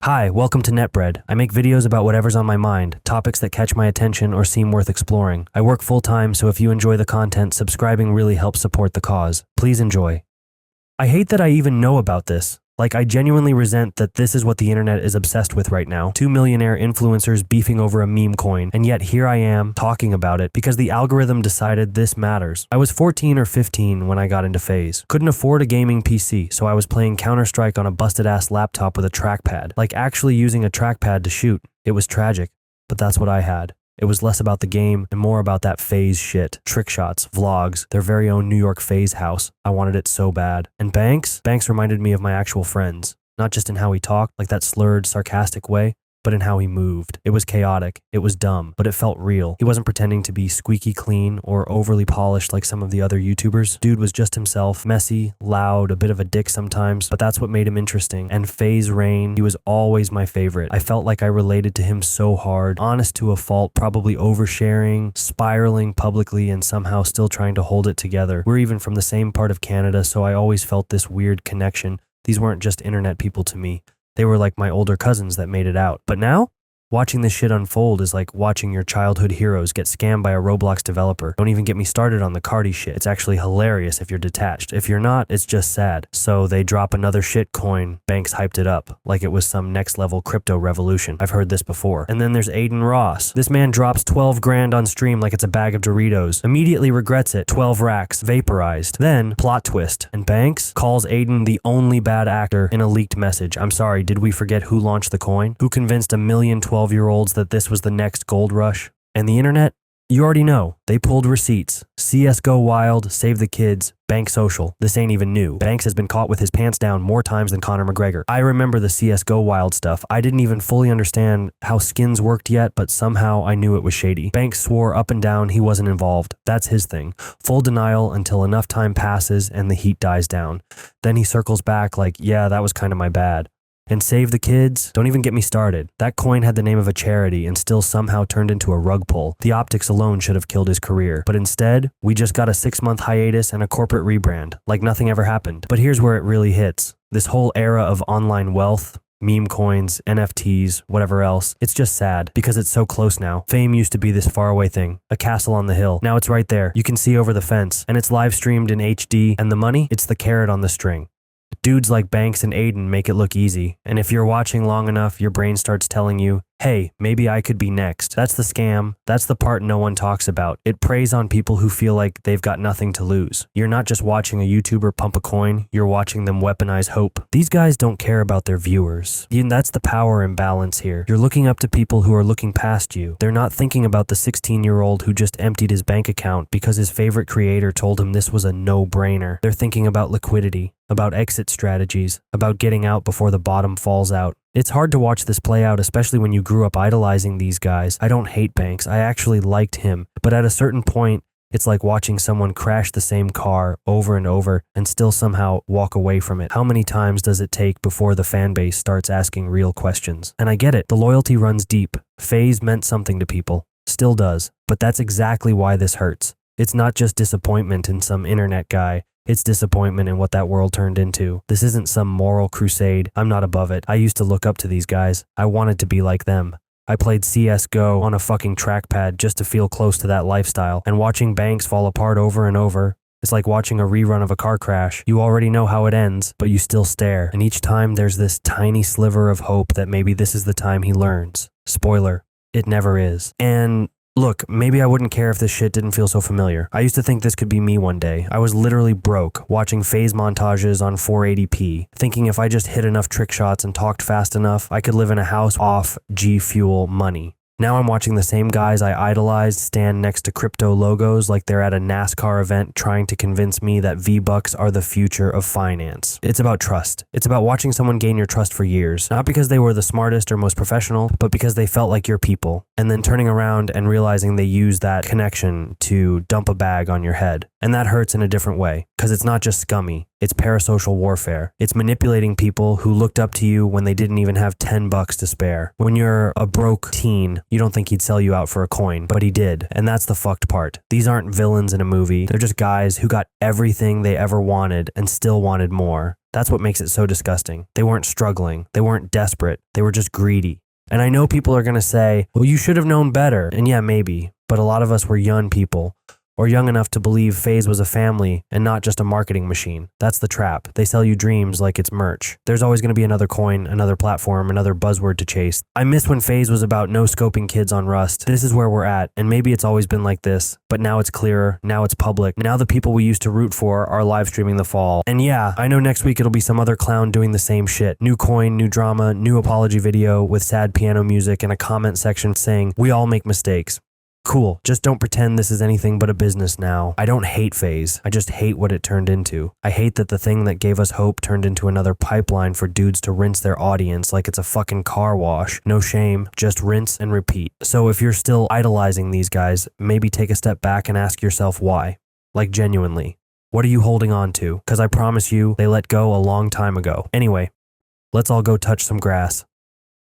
Hi, welcome to NetBread. I make videos about whatever's on my mind, topics that catch my attention or seem worth exploring. I work full-time, so if you enjoy the content, subscribing really helps support the cause. Please enjoy. I hate that I even know about this. I genuinely resent that this is what the internet is obsessed with right now. 2 millionaire influencers beefing over a meme coin, and yet here I am talking about it because the algorithm decided this matters. I was 14 or 15 when I got into Faze. Couldn't afford a gaming PC, so I was playing Counter-Strike on a busted-ass laptop with a trackpad. Actually using a trackpad to shoot. It was tragic, but that's what I had. It was less about the game and more about that Faze shit. Trick shots, vlogs, their very own New York Faze house. I wanted it so bad. And Banks reminded me of my actual friends. Not just in how he talked, like that slurred, sarcastic way, but in how he moved. It was chaotic, it was dumb, but it felt real. He wasn't pretending to be squeaky clean or overly polished like some of the other YouTubers. Dude was just himself, messy, loud, a bit of a dick sometimes, but that's what made him interesting. And Faze Rain, he was always my favorite. I felt like I related to him so hard, honest to a fault, probably oversharing, spiraling publicly, and somehow still trying to hold it together. We're even from the same part of Canada, so I always felt this weird connection. These weren't just internet people to me. They were like my older cousins that made it out. But now, watching this shit unfold is like watching your childhood heroes get scammed by a Roblox developer. Don't even get me started on the Cardi shit. It's actually hilarious if you're detached. If you're not, it's just sad. So they drop another shit coin. Banks hyped it up like it was some next level crypto revolution. I've heard this before. And then there's Aiden Ross. This man drops 12 grand on stream like it's a bag of Doritos. Immediately regrets it. 12 racks. Vaporized. Then, plot twist. And Banks calls Aiden the only bad actor in a leaked message. I'm sorry, did we forget who launched the coin? Who convinced a million 12-year-olds that this was the next gold rush? And the internet? You already know. They pulled receipts. CSGO Wild, Save the Kids, Bank Social. This ain't even new. Banks has been caught with his pants down more times than Conor McGregor. I remember the CSGO Wild stuff. I didn't even fully understand how skins worked yet, but somehow I knew it was shady. Banks swore up and down he wasn't involved. That's his thing. Full denial until enough time passes and the heat dies down. Then he circles back like, yeah, that was kind of my bad. And Save the Kids? Don't even get me started. That coin had the name of a charity and still somehow turned into a rug pull. The optics alone should have killed his career. But instead, we just got a 6-month hiatus and a corporate rebrand, like nothing ever happened. But here's where it really hits. This whole era of online wealth, meme coins, NFTs, whatever else. It's just sad because it's so close now. Fame used to be this faraway thing, a castle on the hill. Now it's right there. You can see over the fence and it's live streamed in HD, and the money, it's the carrot on the string. Dudes like Banks and Aiden make it look easy, and if you're watching long enough, your brain starts telling you, hey, maybe I could be next. That's the scam. That's the part no one talks about. It preys on people who feel like they've got nothing to lose. You're not just watching a YouTuber pump a coin, you're watching them weaponize hope. These guys don't care about their viewers. And that's the power imbalance here. You're looking up to people who are looking past you. They're not thinking about the 16-year-old who just emptied his bank account because his favorite creator told him this was a no-brainer. They're thinking about liquidity, about exit strategies, about getting out before the bottom falls out. It's hard to watch this play out, especially when you grew up idolizing these guys. I don't hate Banks. I actually liked him. But at a certain point, it's like watching someone crash the same car over and over and still somehow walk away from it. How many times does it take before the fan base starts asking real questions? And I get it. The loyalty runs deep. Faze meant something to people. Still does. But that's exactly why this hurts. It's not just disappointment in some internet guy. It's disappointment in what that world turned into. This isn't some moral crusade. I'm not above it. I used to look up to these guys. I wanted to be like them. I played CSGO on a fucking trackpad just to feel close to that lifestyle. And watching Banks fall apart over and over, it's like watching a rerun of a car crash. You already know how it ends, but you still stare. And each time there's this tiny sliver of hope that maybe this is the time he learns. Spoiler, it never is. And look, maybe I wouldn't care if this shit didn't feel so familiar. I used to think this could be me one day. I was literally broke, watching Faze montages on 480p, thinking if I just hit enough trick shots and talked fast enough, I could live in a house off G Fuel money. Now I'm watching the same guys I idolized stand next to crypto logos like they're at a NASCAR event trying to convince me that V-Bucks are the future of finance. It's about trust. It's about watching someone gain your trust for years, not because they were the smartest or most professional, but because they felt like your people, and then turning around and realizing they used that connection to dump a bag on your head. And that hurts in a different way, because it's not just scummy. It's parasocial warfare. It's manipulating people who looked up to you when they didn't even have $10 to spare. When you're a broke teen, you don't think he'd sell you out for a coin, but he did. And that's the fucked part. These aren't villains in a movie. They're just guys who got everything they ever wanted and still wanted more. That's what makes it so disgusting. They weren't struggling. They weren't desperate. They were just greedy. And I know people are going to say, well, you should have known better. And yeah, maybe. But a lot of us were young people, or young enough to believe Faze was a family and not just a marketing machine. That's the trap. They sell you dreams like it's merch. There's always going to be another coin, another platform, another buzzword to chase. I miss when Faze was about no-scoping kids on Rust. This is where we're at, and maybe it's always been like this, but now it's clearer, now it's public. Now the people we used to root for are live streaming the fall. And yeah, I know next week it'll be some other clown doing the same shit. New coin, new drama, new apology video with sad piano music and a comment section saying, we all make mistakes. Cool, just don't pretend this is anything but a business now. I don't hate Faze, I just hate what it turned into. I hate that the thing that gave us hope turned into another pipeline for dudes to rinse their audience like it's a fucking car wash. No shame, just rinse and repeat. So if you're still idolizing these guys, maybe take a step back and ask yourself why. Like genuinely. What are you holding on to? Because I promise you, they let go a long time ago. Anyway, let's all go touch some grass.